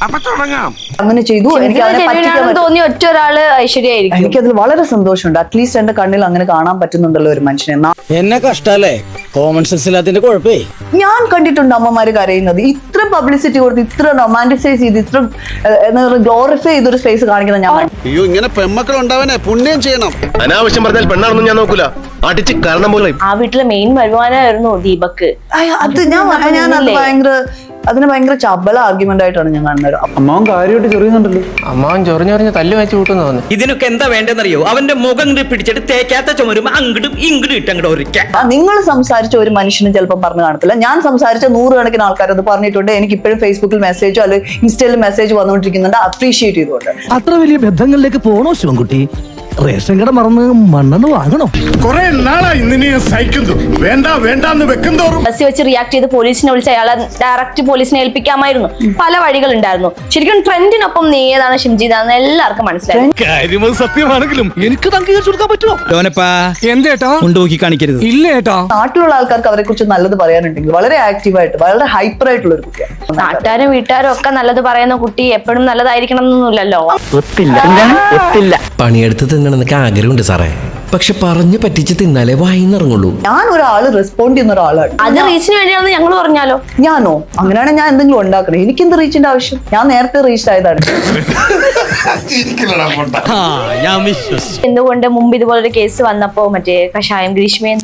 അപ്പൊ തുടങ്ങാം. അങ്ങനെ ചെയ്തു. എനിക്ക് തോന്നിയ ഒറ്റ ഒരാള് ഐശ്വര്യായിരിക്കും. എനിക്കതിൽ വളരെ സന്തോഷമുണ്ട്. അറ്റ്ലീസ്റ്റ് എന്റെ കണ്ണിൽ അങ്ങനെ കാണാൻ പറ്റുന്നുണ്ടല്ലോ ഒരു മനുഷ്യനെ. എന്നെ കഷ്ടല്ലേ, കോമൺ സെൻസ് ഇല്ലാത്തതിന്റെ കുഴപ്പേ. ഞാൻ കണ്ടിട്ടുണ്ട് അമ്മമാര് കരയുന്നത്. ഇത്ര പബ്ലിസിറ്റി കൊടുത്ത്, ഇത്ര റൊമാൻറ്റിസൈസ് ചെയ്ത്, ഇത്ര ഗ്ലോറിഫൈ ചെയ്തൊരു സ്പേസ് കാണിക്കുന്ന ഞാൻ. അയ്യോ, ഇങ്ങനെ പെൺമക്കൾ ഉണ്ടാവാനേ പുണ്യം ചെയ്യണം. അനാവശ്യം പറഞ്ഞാൽ പെണ്ണാണെന്നും ഞാൻ നോക്കൂല. അടിച്ച് കാരണം പോലെ ആ വീട്ടിലെ മെയിൻ വരുമാനമായിരുന്നു ദീപക്. അത് ഞാനത് അതിന് ഭയങ്കര ചബല ആർഗ്യുമെന്റ് ആയിട്ടാണ് ഞാൻ കാണുന്നത്. അമ്മാവൻ കാര്യമായിട്ട് ചെറിയുന്നുണ്ടല്ലോ. അമ്മാവൻ ചൊറിഞ്ഞൊറിഞ്ഞ് തല്ലു വെച്ച് കൂട്ടുന്നു തോന്നുന്നു. ഇതിനൊക്കെ എന്താ വേണ്ടെന്നറിയോ? അവന്റെ മുഖം പിടിച്ചിട്ട് തേക്കാത്ത ചുമരും അങ്ങോട്ടും ഇങ്ങോട്ടും ഇട്ടങ്ങോട്ട് ഒരിക്കൽ. നിങ്ങൾ സംസാരിച്ച ഒരു മനുഷ്യനും ചിലപ്പോൾ പറഞ്ഞു കാണത്തില്ല. ഞാൻ സംസാരിച്ച 100 കണക്കിന് ആൾക്കാർ അത് പറഞ്ഞിട്ടുണ്ട്. എനിക്ക് ഇപ്പോഴും ഫേസ്ബുക്കിൽ മെസ്സേജോ അല്ലെങ്കിൽ ഇൻസ്റ്റയിൽ മെസ്സേജ് വന്നുകൊണ്ടിരിക്കുന്നുണ്ട്, അപ്രീഷിയേറ്റ് ചെയ്തുകൊണ്ട്. അത്ര വലിയ ബന്ധങ്ങളിലേക്ക് പോണോ ശിവൻകുട്ടി? റേഷൻ കട മറന്ന് മണ്ണെണ്ണ വാങ്ങണോ? കുറെ നാളായി നിന്നെ സഹിക്കുന്നു. വേണ്ടാന്ന് വെക്കുന്നോറും ബസ് വെച്ച് റിയാക്ട് ചെയ്ത് പോലീസിനെ വിളിച്ച് അയാളെ ഡയറക്റ്റ് പോലീസിനെ ഏൽപ്പിക്കാമായിരുന്നു. പല വഴികൾ ഉണ്ടായിരുന്നു. ശരിക്കും ട്രെൻഡിനൊപ്പം നീയതാണ് ഷിംജിതാന്ന് എല്ലാവർക്കും മനസ്സിലായി. കാര്യം സത്യമാണെങ്കിലും എനിക്ക് അംഗീകരിച്ചു കൊടുക്കാൻ പറ്റുമോ? എന്തേട്ടാ കൊണ്ടുപോയി കാണിക്കരുത്. ഇല്ലേട്ടാ. നാട്ടിലുള്ള ആൾക്കാർക്ക് അവരെ കുറിച്ച് നല്ലത് പറയാനുണ്ടെങ്കിൽ വളരെ ആക്റ്റീവായിട്ട്, വളരെ ഹൈപ്പർ ആയിട്ടുള്ള ഒരു കുട്ടിയാണ്. നാട്ടുകാരും വീട്ടുകാരും ഒക്കെ നല്ലത് പറയുന്ന കുട്ടി എപ്പോഴും നല്ലതായിരിക്കണം എന്നൊന്നുമില്ലല്ലോ. പണിയെടുത്ത് തിന്നണമെന്നൊക്കെ ആഗ്രഹമുണ്ട് സാറേ, പക്ഷെ പറഞ്ഞു പറ്റിച്ച് തിന്നാലേ വായിന്നിറങ്ങുള്ളൂ. ഞാൻ ഒരാള് റെസ്പോണ്ട് ചെയ്യുന്ന ഒരാളാണ്. അത് റീച്ചിന് വേണ്ടിയാണെന്ന് ഞങ്ങൾ പറഞ്ഞാലോ? ഞാനോ? അങ്ങനെയാണെങ്കിൽ ഞാൻ എന്തെങ്കിലും ഉണ്ടാക്കണം. എനിക്ക് എന്ത് റീച്ചിന്റെ ആവശ്യം? ഞാൻ നേരത്തെ റീച്ച് ആയതാണ്. എന്തുകൊണ്ട് മുമ്പ് ഇതുപോലൊരു കേസ് വന്നപ്പോ മറ്റേ കഷായം ഗ്രീഷ്മയെ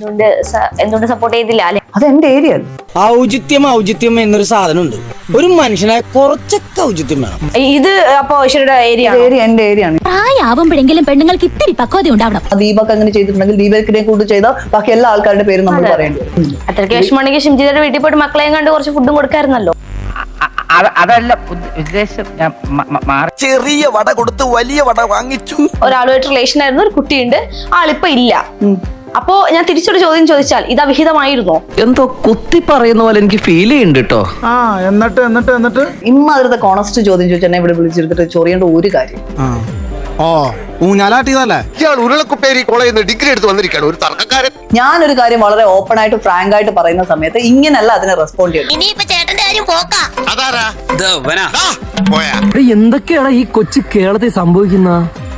എന്തുകൊണ്ട് സപ്പോർട്ട് ചെയ്തില്ല അല്ലെ? അത് എന്റെ ഏരിയ. ഔചിത്യം എന്നൊരു സാധനം ഉണ്ട്. ഒരു മനുഷ്യനായ കുറച്ചൊക്കെ ഔചിത്യം വേണം. ഇത് അപ്പൊ ഐശ്വര്യയുടെ ഏരിയ എന്റെ ഏരിയ ആണ്. പ്രായമാവുമ്പോഴെങ്കിലും പെണ്ണുങ്ങൾക്ക് ഇത്തിരി പക്വത ഉണ്ടാവണം. ദീപക് അങ്ങനെ ചെയ്തിട്ടുണ്ടെങ്കിൽ ദീപകിനെ കൂടി ചെയ്ത ബാക്കി എല്ലാ ആൾക്കാരുടെ പേരും നമ്മൾ പറയേണ്ടി വരും. അത്രയ്ക്ക് വിഷമമാണെങ്കിൽ ഷിംജിതയുടെ വീട്ടിൽ പോയിട്ട് മക്കളെയും കണ്ട് കുറച്ച് ഫുഡും കൊടുക്കായിരുന്നല്ലോ. അതല്ല ഉദ്ദേശം. ചെറിയ വട കൊടുത്ത് വലിയ വട വാങ്ങിച്ചു. ഒരാളുമായിട്ട് റിലേഷൻ ആയിരുന്നു, ഒരു കുട്ടിയുണ്ട്, ആളിപ്പോ ഇല്ല. അപ്പോ ഞാൻ തിരിച്ചൊരു ചോദ്യം ചോദിച്ചാൽ ഇത് അവിഹിതമായിരുന്നോ? എന്തോ കുത്തി പറയുന്ന പോലെ എനിക്ക് ഫീൽ ചെയ്യുന്നുണ്ട് കേട്ടോ. എന്നിട്ട് ഇമ്മാതിരത്തെ കോണസ്റ്റ് ചോദ്യം ചോദിച്ചാൽ ഇവിടെ വിളിച്ചെടുത്തിട്ട് ചൊറിയേണ്ട ഒരു കാര്യം. ഊഞ്ഞാലാട്ടിയതല്ലേ? ഇയാൾ ഉരുളക്കുപ്പേരി കോളേജിൽ നിന്ന് ഡിഗ്രി എടുത്ത് വന്നിരിക്കുകയാണ്, ഒരു തർക്കക്കാരൻ. ഞാനൊരു കാര്യം വളരെ ഓപ്പൺ ആയിട്ട് ഫ്രാങ്ക് ആയിട്ട് പറയുന്ന സമയത്ത് ഇങ്ങനല്ല അതിനെ റെസ്പോണ്ട് ചെയ്യും. എന്തൊക്കെയാണ് ഈ കൊച്ചു കേരളത്തിൽ സംഭവിക്കുന്ന?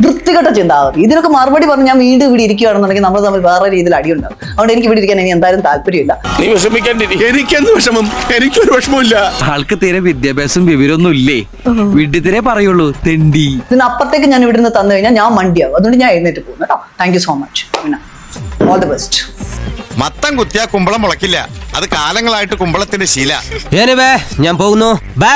വൃത്തികെട്ട ചിന്താഗതി. ഇതിനൊക്കെ മറുപടി പറഞ്ഞ് ഞാൻ വീണ്ടും ഇവിടെ ഇരിക്കുകയാണെന്നുണ്ടെങ്കിൽ നമ്മൾ തമ്മിൽ വേറെ രീതിയിൽ അടിയുണ്ടാവും. അതുകൊണ്ട് എനിക്ക് ഇവിടെ ഇരിക്കാൻ ഇനി എന്തായാലും താല്പര്യമില്ല. നീ വിഷമിക്കാണ്ടിരി. എനിക്കെന്ത് വിഷമം? എനിക്കൊരു വിഷമമില്ല. ആൾക്ക് തീരെ വിദ്യാഭ്യാസം വിവരമൊന്നും ഇല്ലേ? വീട്ടിൽ പറയുള്ളൂ തെണ്ടി. ഇതിനപ്പുറത്തേക്ക് ഞാൻ ഇവിടെ നിന്ന് തന്നു കഴിഞ്ഞാൽ ഞാൻ മണ്ടിയാവും. അതുകൊണ്ട് ഞാൻ എഴുന്നേറ്റ് പോകും കേട്ടോ. Thank you so much. All the best. മത്തം കുത്തിയാ കുമ്പളം മുളക്കില്ല. അത് കാലങ്ങളായിട്ട് കുമ്പളത്തിന്റെ ശീല. ഞാൻ പോകുന്നു. ബൈ.